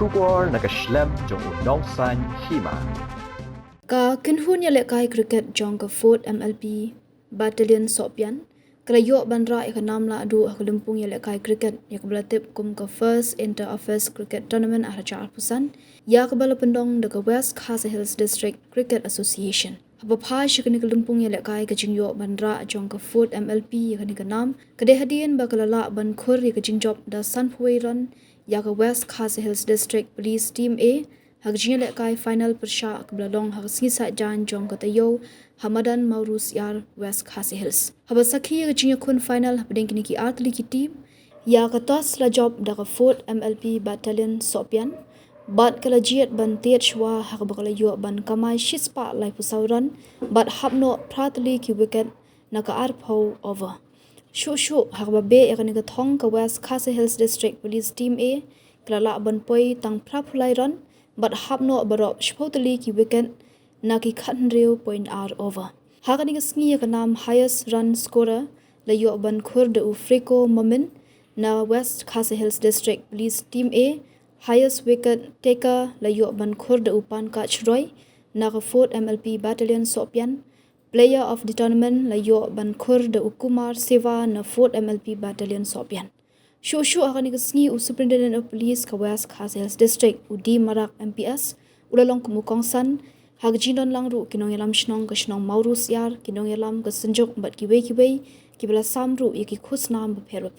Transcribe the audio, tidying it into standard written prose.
Shubor nakaslem jong unong san Hima. Ka kinhun ya lekai cricket jong ka Fort MLP Battalion Sopian kalayo bandra ikanam LAHDUH kelumpung ya lekai cricket ya kebelatip kum ka First Inter-Office Cricket Tournament RAH Pusan ya kebala pendong deka West Khasi Hills District Cricket Association. Habapha shikani kelumpung ya lekai kejingyo bandra jong ka Fort MLP ya kani kanam kedehadian bakalala ban khur ya kejingjob da Sanpuiran ya ka West Khasi Hills District Police Team A Hagjin lekai final persya kebelalong hagsisa jan jong katayo Hamadan Maurus Yar West Khasi Hills. Habasaki hagjin kun final habdeng kini ki atli ki team ya katas la job da ka Fort MLP Battalion Sopian bat kalajiat ban tiat shwa hakbakalayo ban kamai shispa lai pusauran bat hapno pratli ki wicket naka arpho over. Shu hakbabe yakani ka thong ka West Khasi Hills District Police Team A kalala ban poi tang prapulai ron but hapno barop shpotali ki wicket naki khatnreu point r over. Hakani ka sngi ka nam highest run scorer layo ban khur de Ufriko Momin na West Khasi Hills District Police Team A highest wicket taker layo ban khur de Upan Kachroy na ka Fort MLP Battalion Sopian player of the tournament layo ban khur de Ukumar Seva na Fort MLP Battalion Sopian. Shu akan igasngi Superintendent of Police ka West Khasi Hills District Udi Marak MPS ulalong kumukong san hagjinon lang ru kinong yalam shnong ka shnong Maurus Yar kinong yalam ka senjok bat kiwe kibala samru yaki khusnam bapher